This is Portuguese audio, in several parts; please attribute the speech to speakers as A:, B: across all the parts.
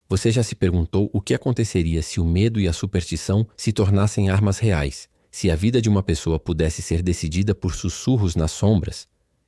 A: Você já se perguntou o que aconteceria se o medo e a superstição se tornassem armas reais, se a vida de uma pessoa pudesse ser decidida por sussurros nas sombras?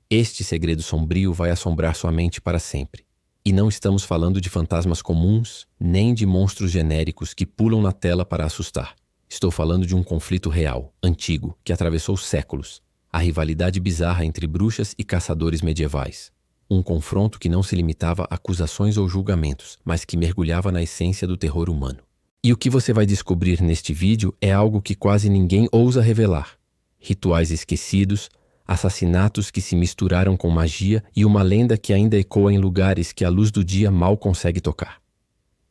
A: Este segredo sombrio vai assombrar sua mente para sempre. E não estamos falando de fantasmas comuns, nem de monstros genéricos que pulam na tela para assustar. Estou falando de um conflito real, antigo, que atravessou séculos. A rivalidade bizarra entre bruxas e caçadores medievais. Um confronto que não se limitava a acusações ou julgamentos, mas que mergulhava na essência do terror humano. E o que você vai descobrir neste vídeo é algo que quase ninguém ousa revelar. Rituais esquecidos, assassinatos que se misturaram com magia e uma lenda que ainda ecoa em lugares que a luz do dia mal consegue tocar.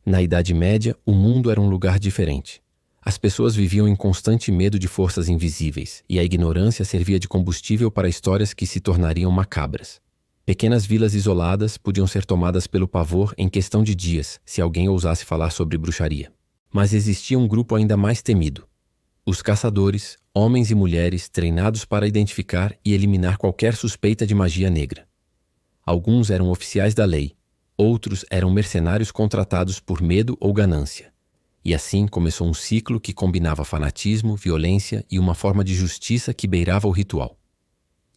A: Na Idade Média, o mundo era um lugar diferente. As pessoas viviam em constante medo de forças invisíveis, e a ignorância servia de combustível para histórias que se tornariam macabras. Pequenas vilas isoladas podiam ser tomadas pelo pavor em questão de dias, se alguém ousasse falar sobre bruxaria. Mas existia um grupo ainda mais temido. Os caçadores, homens e mulheres treinados para identificar e eliminar qualquer suspeita de magia negra. Alguns eram oficiais da lei, outros eram mercenários contratados por medo ou ganância. E assim começou um ciclo que combinava fanatismo, violência e uma forma de justiça que beirava o ritual.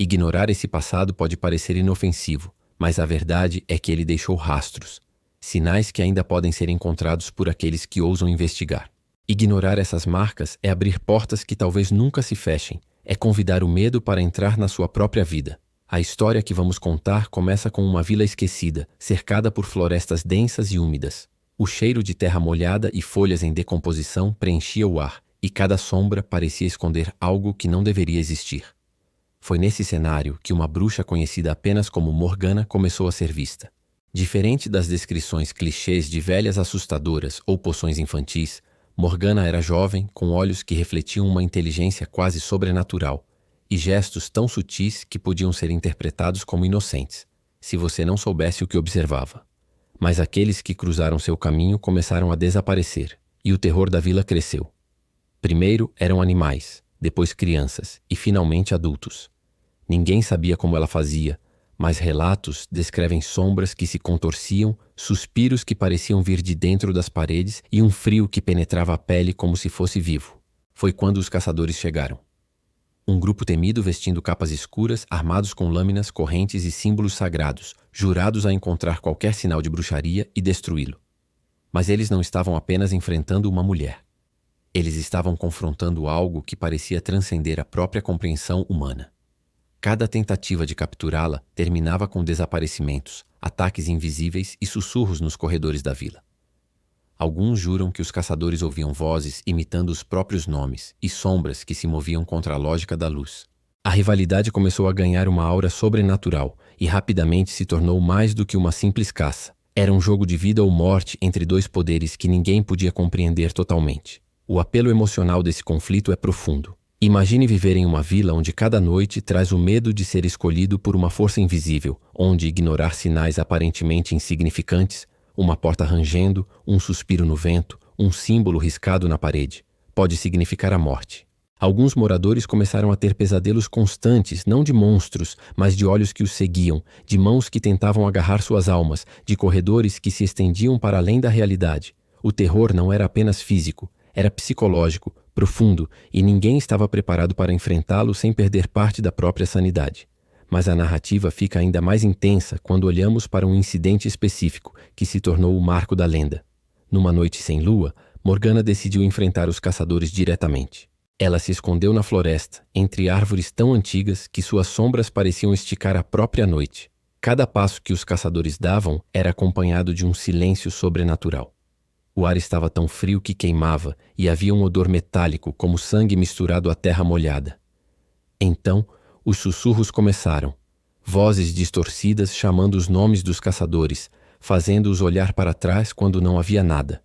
A: Ignorar esse passado pode parecer inofensivo, mas a verdade é que ele deixou rastros, sinais que ainda podem ser encontrados por aqueles que ousam investigar. Ignorar essas marcas é abrir portas que talvez nunca se fechem, é convidar o medo para entrar na sua própria vida. A história que vamos contar começa com uma vila esquecida, cercada por florestas densas e úmidas. O cheiro de terra molhada e folhas em decomposição preenchia o ar, e cada sombra parecia esconder algo que não deveria existir. Foi nesse cenário que uma bruxa conhecida apenas como Morgana começou a ser vista. Diferente das descrições clichês de velhas assustadoras ou poções infantis, Morgana era jovem, com olhos que refletiam uma inteligência quase sobrenatural e gestos tão sutis que podiam ser interpretados como inocentes, se você não soubesse o que observava. Mas aqueles que cruzaram seu caminho começaram a desaparecer, e o terror da vila cresceu. Primeiro eram animais, depois crianças e finalmente adultos. Ninguém sabia como ela fazia, mas relatos descrevem sombras que se contorciam, suspiros que pareciam vir de dentro das paredes e um frio que penetrava a pele como se fosse vivo. Foi quando os caçadores chegaram. Um grupo temido vestindo capas escuras, armados com lâminas, correntes e símbolos sagrados, jurados a encontrar qualquer sinal de bruxaria e destruí-lo. Mas eles não estavam apenas enfrentando uma mulher. Eles estavam confrontando algo que parecia transcender a própria compreensão humana. Cada tentativa de capturá-la terminava com desaparecimentos, ataques invisíveis e sussurros nos corredores da vila. Alguns juram que os caçadores ouviam vozes imitando os próprios nomes e sombras que se moviam contra a lógica da luz. A rivalidade começou a ganhar uma aura sobrenatural e rapidamente se tornou mais do que uma simples caça. Era um jogo de vida ou morte entre dois poderes que ninguém podia compreender totalmente. O apelo emocional desse conflito é profundo. Imagine viver em uma vila onde cada noite traz o medo de ser escolhido por uma força invisível, onde ignorar sinais aparentemente insignificantes, uma porta rangendo, um suspiro no vento, um símbolo riscado na parede, pode significar a morte. Alguns moradores começaram a ter pesadelos constantes, não de monstros, mas de olhos que os seguiam, de mãos que tentavam agarrar suas almas, de corredores que se estendiam para além da realidade. O terror não era apenas físico, era psicológico, profundo, e ninguém estava preparado para enfrentá-lo sem perder parte da própria sanidade. Mas a narrativa fica ainda mais intensa quando olhamos para um incidente específico que se tornou o marco da lenda. Numa noite sem lua, Morgana decidiu enfrentar os caçadores diretamente. Ela se escondeu na floresta, entre árvores tão antigas que suas sombras pareciam esticar a própria noite. Cada passo que os caçadores davam era acompanhado de um silêncio sobrenatural. O ar estava tão frio que queimava e havia um odor metálico como sangue misturado à terra molhada. Então, os sussurros começaram, vozes distorcidas chamando os nomes dos caçadores, fazendo-os olhar para trás quando não havia nada.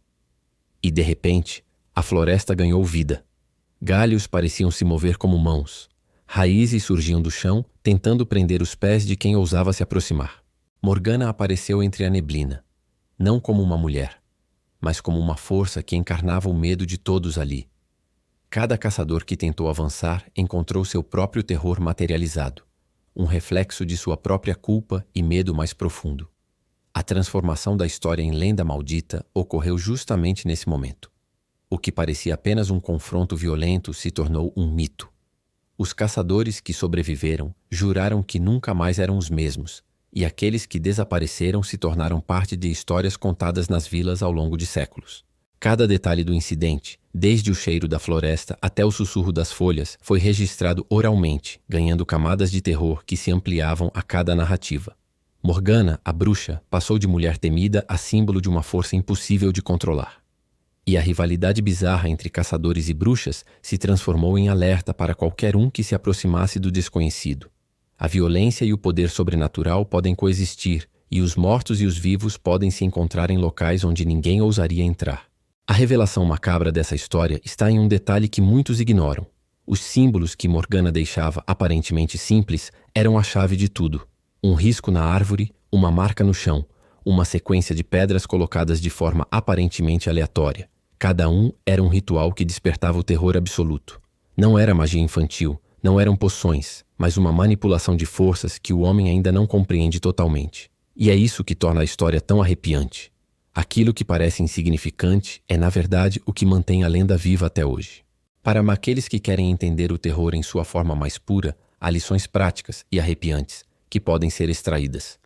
A: E de repente, a floresta ganhou vida. Galhos pareciam se mover como mãos. Raízes surgiam do chão, tentando prender os pés de quem ousava se aproximar. Morgana apareceu entre a neblina, não como uma mulher, mas como uma força que encarnava o medo de todos ali. Cada caçador que tentou avançar encontrou seu próprio terror materializado, um reflexo de sua própria culpa e medo mais profundo. A transformação da história em lenda maldita ocorreu justamente nesse momento. O que parecia apenas um confronto violento se tornou um mito. Os caçadores que sobreviveram juraram que nunca mais eram os mesmos, e aqueles que desapareceram se tornaram parte de histórias contadas nas vilas ao longo de séculos. Cada detalhe do incidente, desde o cheiro da floresta até o sussurro das folhas, foi registrado oralmente, ganhando camadas de terror que se ampliavam a cada narrativa. Morgana, a bruxa, passou de mulher temida a símbolo de uma força impossível de controlar. E a rivalidade bizarra entre caçadores e bruxas se transformou em alerta para qualquer um que se aproximasse do desconhecido. A violência e o poder sobrenatural podem coexistir, e os mortos e os vivos podem se encontrar em locais onde ninguém ousaria entrar. A revelação macabra dessa história está em um detalhe que muitos ignoram. Os símbolos que Morgana deixava aparentemente simples eram a chave de tudo. Um risco na árvore, uma marca no chão, uma sequência de pedras colocadas de forma aparentemente aleatória. Cada um era um ritual que despertava o terror absoluto. Não era magia infantil, não eram poções, mas uma manipulação de forças que o homem ainda não compreende totalmente. E é isso que torna a história tão arrepiante. Aquilo que parece insignificante é, na verdade, o que mantém a lenda viva até hoje. Para aqueles que querem entender o terror em sua forma mais pura, há lições práticas e arrepiantes que podem ser extraídas.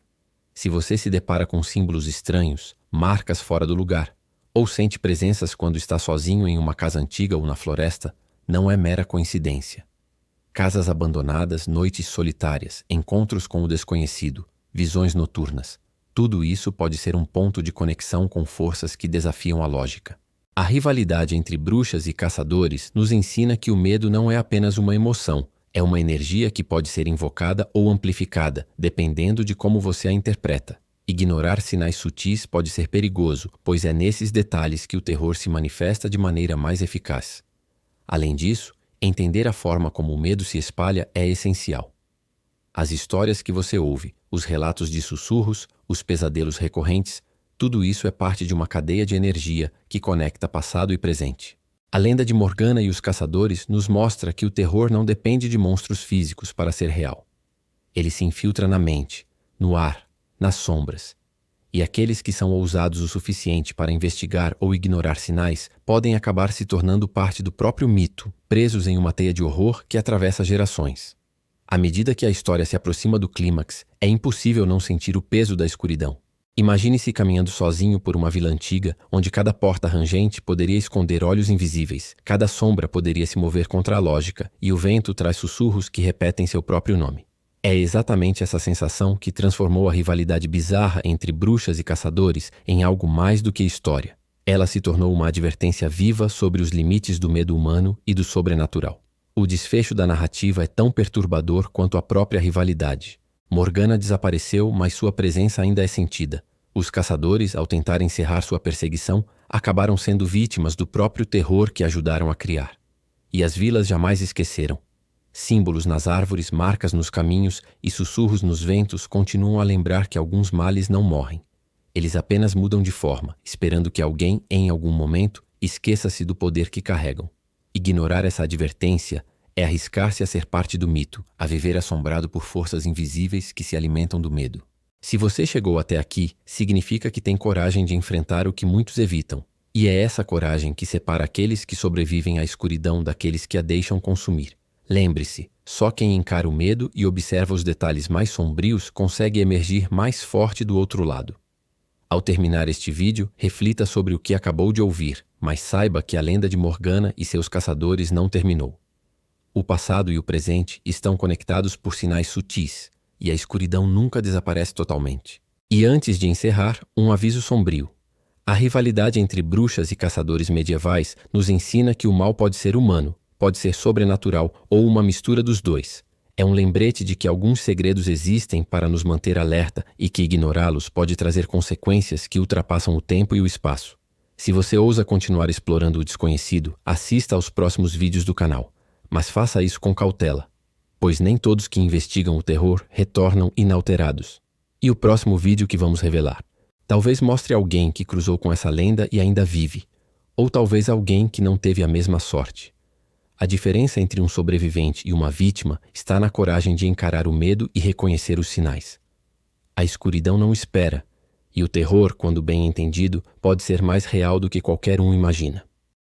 A: Se você se depara com símbolos estranhos, marcas fora do lugar, ou sente presenças quando está sozinho em uma casa antiga ou na floresta, não é mera coincidência. Casas abandonadas, noites solitárias, encontros com o desconhecido, visões noturnas, tudo isso pode ser um ponto de conexão com forças que desafiam a lógica. A rivalidade entre bruxas e caçadores nos ensina que o medo não é apenas uma emoção, é uma energia que pode ser invocada ou amplificada, dependendo de como você a interpreta. Ignorar sinais sutis pode ser perigoso, pois é nesses detalhes que o terror se manifesta de maneira mais eficaz. Além disso, entender a forma como o medo se espalha é essencial. As histórias que você ouve, os relatos de sussurros, os pesadelos recorrentes, tudo isso é parte de uma cadeia de energia que conecta passado e presente. A lenda de Morgana e os caçadores nos mostra que o terror não depende de monstros físicos para ser real. Ele se infiltra na mente, no ar, nas sombras. E aqueles que são ousados o suficiente para investigar ou ignorar sinais podem acabar se tornando parte do próprio mito, presos em uma teia de horror que atravessa gerações. À medida que a história se aproxima do clímax, é impossível não sentir o peso da escuridão. Imagine-se caminhando sozinho por uma vila antiga, onde cada porta rangente poderia esconder olhos invisíveis, cada sombra poderia se mover contra a lógica, e o vento traz sussurros que repetem seu próprio nome. É exatamente essa sensação que transformou a rivalidade bizarra entre bruxas e caçadores em algo mais do que história. Ela se tornou uma advertência viva sobre os limites do medo humano e do sobrenatural. O desfecho da narrativa é tão perturbador quanto a própria rivalidade. Morgana desapareceu, mas sua presença ainda é sentida. Os caçadores, ao tentar encerrar sua perseguição, acabaram sendo vítimas do próprio terror que ajudaram a criar. E as vilas jamais esqueceram. Símbolos nas árvores, marcas nos caminhos e sussurros nos ventos continuam a lembrar que alguns males não morrem. Eles apenas mudam de forma, esperando que alguém, em algum momento, esqueça-se do poder que carregam. Ignorar essa advertência é arriscar-se a ser parte do mito, a viver assombrado por forças invisíveis que se alimentam do medo. Se você chegou até aqui, significa que tem coragem de enfrentar o que muitos evitam. E é essa coragem que separa aqueles que sobrevivem à escuridão daqueles que a deixam consumir. Lembre-se, só quem encara o medo e observa os detalhes mais sombrios consegue emergir mais forte do outro lado. Ao terminar este vídeo, reflita sobre o que acabou de ouvir, mas saiba que a lenda de Morgana e seus caçadores não terminou. O passado e o presente estão conectados por sinais sutis, e a escuridão nunca desaparece totalmente. E antes de encerrar, um aviso sombrio. A rivalidade entre bruxas e caçadores medievais nos ensina que o mal pode ser humano, pode ser sobrenatural ou uma mistura dos dois. É um lembrete de que alguns segredos existem para nos manter alerta e que ignorá-los pode trazer consequências que ultrapassam o tempo e o espaço. Se você ousa continuar explorando o desconhecido, assista aos próximos vídeos do canal, mas faça isso com cautela, pois nem todos que investigam o terror retornam inalterados. E o próximo vídeo que vamos revelar talvez mostre alguém que cruzou com essa lenda e ainda vive, ou talvez alguém que não teve a mesma sorte. A diferença entre um sobrevivente e uma vítima está na coragem de encarar o medo e reconhecer os sinais. A escuridão não espera, E o terror, quando bem entendido, pode ser mais real do que qualquer um imagina.